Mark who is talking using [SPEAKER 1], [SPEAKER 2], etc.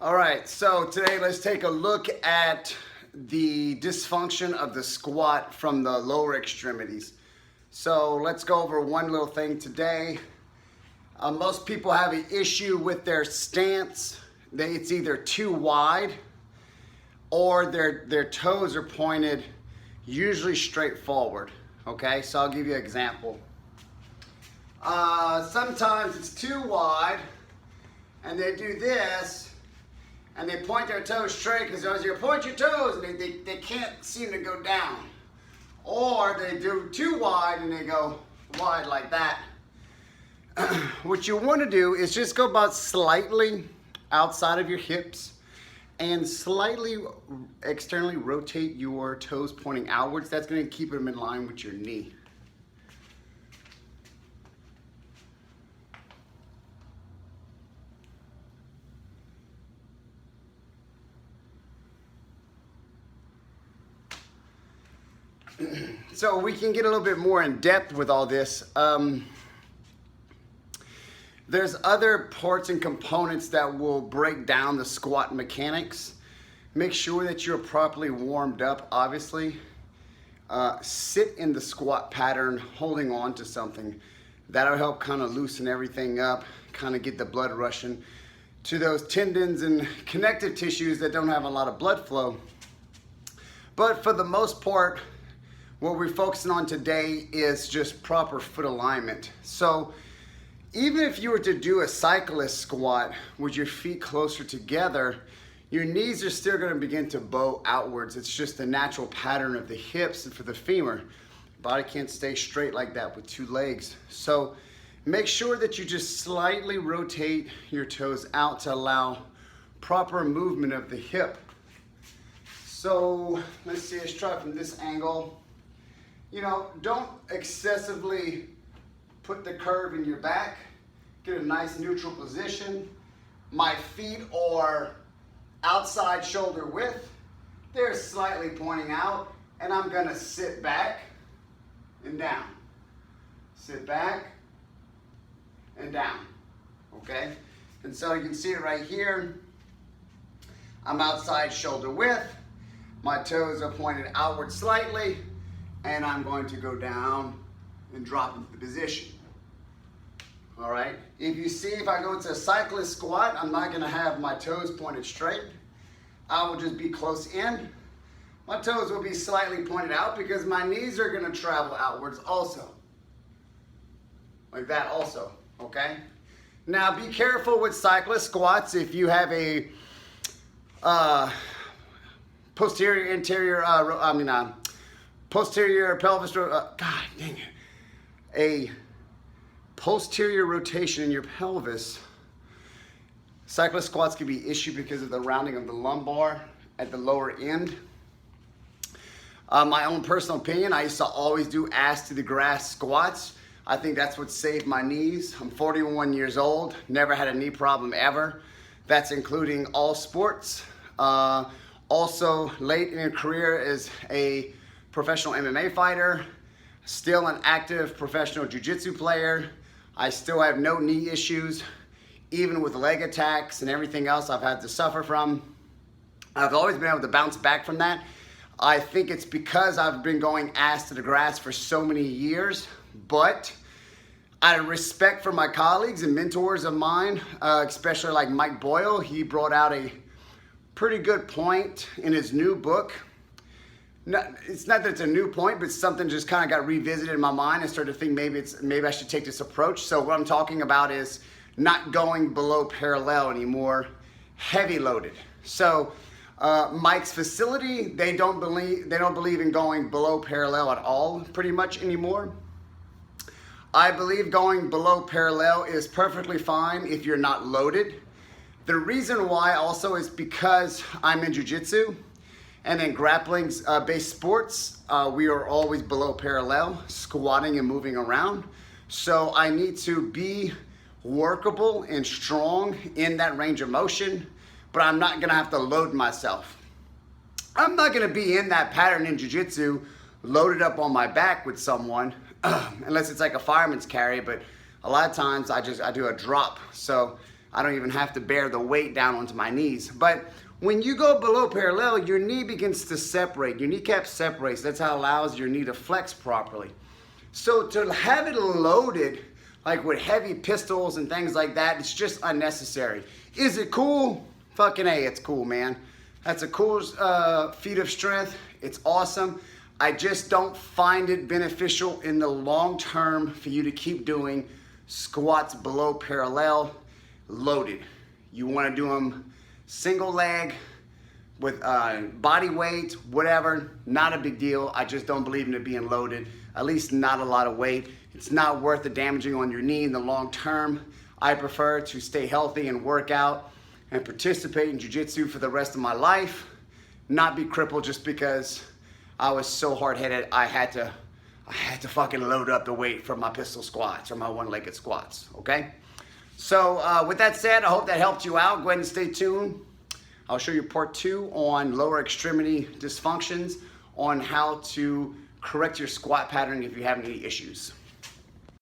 [SPEAKER 1] All right, so today let's take a look at the dysfunction of the squat from the lower extremities. So let's go over one little thing today. Most people have an issue with their stance. It's either too wide or their toes are pointed usually straight forward. Okay, so I'll give you an example. Sometimes it's too wide and they do this and they point their toes straight because as you point your toes and they can't seem to go down. Or they do too wide and they go wide like that. What you want to do is just go about slightly outside of your hips and slightly externally rotate your toes pointing outwards. That's going to keep them in line with your knee. So we can get a little bit more in depth with all this. There's other parts and components that will break down the squat mechanics. Make sure that you're properly warmed up, obviously. Sit in the squat pattern, holding on to something. That'll help kind of loosen everything up, kind of get the blood rushing to those tendons and connective tissues that don't have a lot of blood flow. But for the most part, what we're focusing on today is just proper foot alignment. So even if you were to do a cyclist squat with your feet closer together, your knees are still going to begin to bow outwards. It's just the natural pattern of the hips and for the femur. Body can't stay straight like that with two legs. So make sure that you just slightly rotate your toes out to allow proper movement of the hip. So let's see, let's try from this angle. You know, don't excessively put the curve in your back. Get a nice neutral position. My feet are outside shoulder width. They're slightly pointing out, and I'm gonna sit back and down. Sit back and down, okay? And so you can see it right here. I'm outside shoulder width. My toes are pointed outward slightly, and I'm going to go down and drop into the position. All right, if you see, if I go to a cyclist squat, I'm not gonna have my toes pointed straight. I will just be close in. My toes will be slightly pointed out because my knees are gonna travel outwards also. Like that also, okay? Now be careful with cyclist squats if you have a posterior pelvis, God dang it, a posterior rotation in your pelvis. Cyclist squats can be issued because of the rounding of the lumbar at the lower end. My own personal opinion, I used to always do ass to the grass squats. I think that's what saved my knees. I'm 41 years old, never had a knee problem ever. That's including all sports. Also late in your career as a professional MMA fighter, still an active professional jiu-jitsu player. I still have no knee issues, even with leg attacks and everything else I've had to suffer from. I've always been able to bounce back from that. I think it's because I've been going ass to the grass for so many years, but out of respect for my colleagues and mentors of mine, especially like Mike Boyle, he brought out a pretty good point in his new book. It's not that it's a new point, but something just kind of got revisited in my mind and started to think maybe I should take this approach. So what I'm talking about is not going below parallel anymore, heavy loaded. So Mike's facility, they don't believe in going below parallel at all pretty much anymore. I believe going below parallel is perfectly fine if you're not loaded. The reason why also is because I'm in jiu-jitsu. And in grappling based sports, we are always below parallel, squatting and moving around. So I need to be workable and strong in that range of motion, but I'm not gonna have to load myself. I'm not gonna be in that pattern in jiu-jitsu loaded up on my back with someone, unless it's like a fireman's carry, but a lot of times I do a drop. So I don't even have to bear the weight down onto my knees. But when you go below parallel, your knee begins to separate. Your kneecap separates. That's how it allows your knee to flex properly. So to have it loaded, like with heavy pistols and things like that, it's just unnecessary. Is it cool? Fucking A, it's cool, man. That's a cool feat of strength. It's awesome. I just don't find it beneficial in the long term for you to keep doing squats below parallel loaded. You want to do them single leg with body weight, whatever, not a big deal. I just don't believe in it being loaded, at least not a lot of weight. It's not worth the damaging on your knee in the long term. I prefer to stay healthy and work out and participate in jiu-jitsu for the rest of my life, not be crippled just because I was so hard-headed I had to fucking load up the weight for my pistol squats or my one-legged squats, okay? So with that said, I hope that helped you out. Go ahead and stay tuned. I'll show you part 2 on lower extremity dysfunctions, on how to correct your squat pattern if you have any issues.